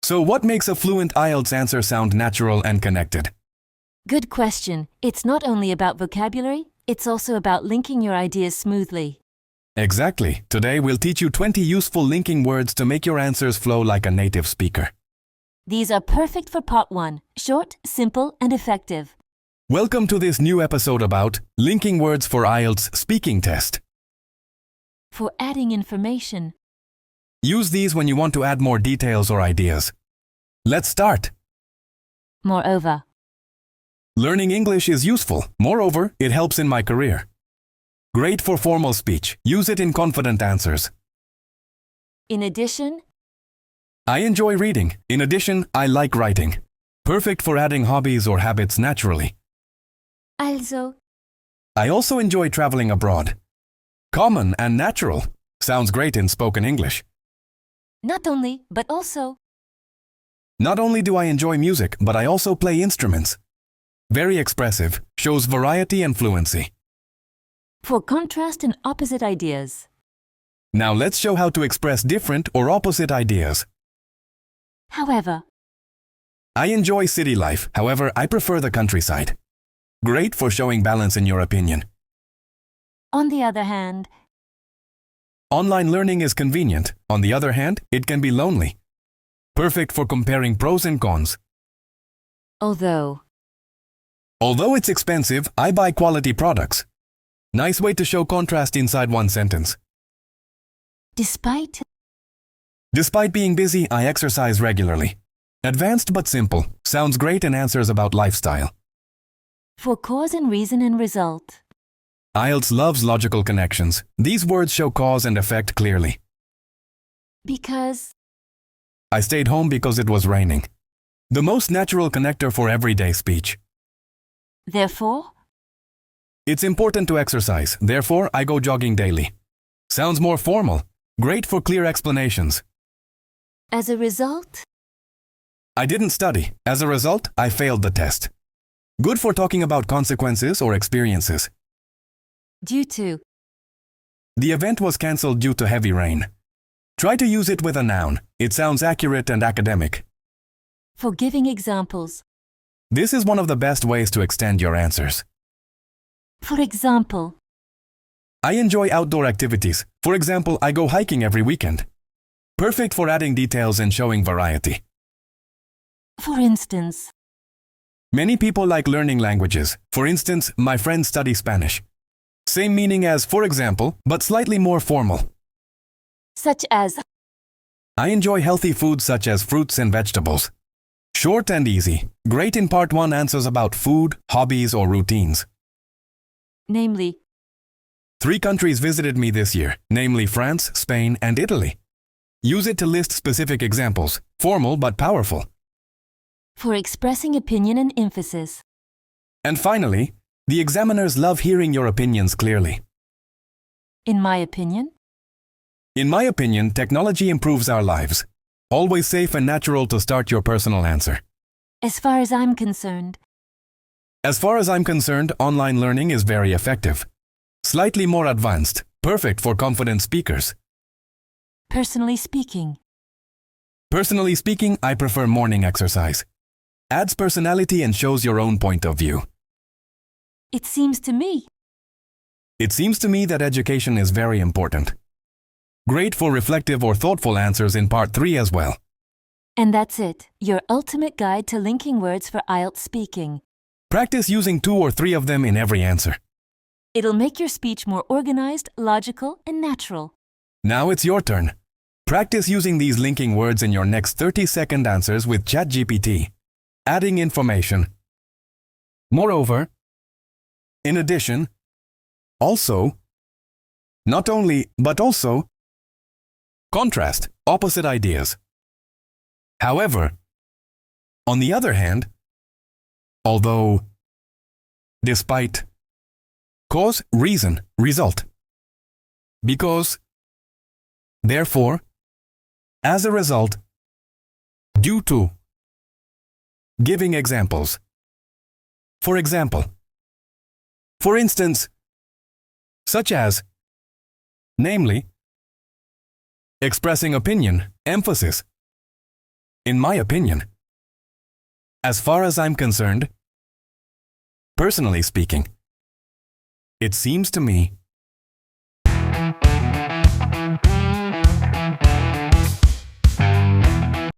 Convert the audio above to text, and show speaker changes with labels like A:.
A: So what makes a fluent IELTS answer sound natural and connected?
B: Good question. It's not only about vocabulary, it's also about linking your ideas smoothly.
A: Exactly. Today we'll teach you 20 useful linking words to make your answers flow like a native speaker.
B: These are perfect for part 1, short, simple, and effective.
A: Welcome to this new episode about linking words for IELTS speaking test.
B: For adding information.
A: Use these when you want to add more details or ideas. Let's start.
B: Moreover.
A: Learning English is useful. Moreover, it helps in my career. Great for formal speech. Use it in confident answers.
B: In addition.
A: I enjoy reading. In addition, I like writing. Perfect for adding hobbies or habits naturally.
B: Also.
A: I also enjoy traveling abroad. Common and natural. Sounds great in spoken English.
B: Not only, but also.
A: Not only do I enjoy music, but I also play instruments. Very expressive, shows variety and fluency.
B: For contrast and opposite ideas.
A: Now let's show how to express different or opposite ideas.
B: However.
A: I enjoy city life, however, I prefer the countryside. Great for showing balance in your opinion.
B: On the other hand.
A: Online learning is convenient. On the other hand, it can be lonely. Perfect for comparing pros and cons.
B: Although
A: it's expensive, I buy quality products. Nice way to show contrast inside one sentence.
B: Despite
A: being busy, I exercise regularly. Advanced but simple. Sounds great in answers about lifestyle.
B: For cause and reason and result.
A: IELTS loves logical connections. These words show cause and effect clearly.
B: Because
A: I stayed home because it was raining. The most natural connector for everyday speech.
B: Therefore.
A: It's important to exercise, therefore I go jogging daily. Sounds more formal. Great for clear explanations.
B: As a result.
A: I didn't study. As a result, I failed the test. Good for talking about consequences or experiences.
B: Due to.
A: The event was cancelled due to heavy rain. Try to use it with a noun. It sounds accurate and academic.
B: For giving examples.
A: This is one of the best ways to extend your answers.
B: For example.
A: I enjoy outdoor activities. For example, I go hiking every weekend. Perfect for adding details and showing variety.
B: For instance.
A: Many people like learning languages. For instance, my friends study Spanish. Same meaning as for example, but slightly more formal.
B: Such as.
A: I enjoy healthy foods such as fruits and vegetables. Short and easy. Great in part 1 answers about food, hobbies, or routines.
B: Namely.
A: 3 countries visited me this year, namely France, Spain, and Italy. Use it to list specific examples, formal but powerful.
B: For expressing opinion and emphasis.
A: And finally, the examiners love hearing your opinions clearly.
B: In my opinion.
A: In my opinion, technology improves our lives. Always safe and natural to start your personal answer.
B: As far as I'm concerned.
A: As far as I'm concerned, online learning is very effective. Slightly more advanced, perfect for confident speakers.
B: Personally speaking.
A: Personally speaking, I prefer morning exercise. Adds personality and shows your own point of view.
B: It seems to me.
A: It seems to me that education is very important. Great for reflective or thoughtful answers in part 3 as well.
B: And that's it, your ultimate guide to linking words for IELTS speaking.
A: Practice using 2 or 3 of them in every answer.
B: It'll make your speech more organized, logical, and natural.
A: Now it's your turn. Practice using these linking words in your next 30-second answers with ChatGPT. Adding information. Moreover. In addition. Also. Not only, but also. Contrast, opposite ideas. However. On the other hand. Although. Despite. Cause, reason, result. Because. Therefore. As a result. Due to. Giving examples. For example. For instance. Such as. Namely. Expressing opinion, emphasis. In my opinion. As far as I'm concerned, personally speaking, it seems to me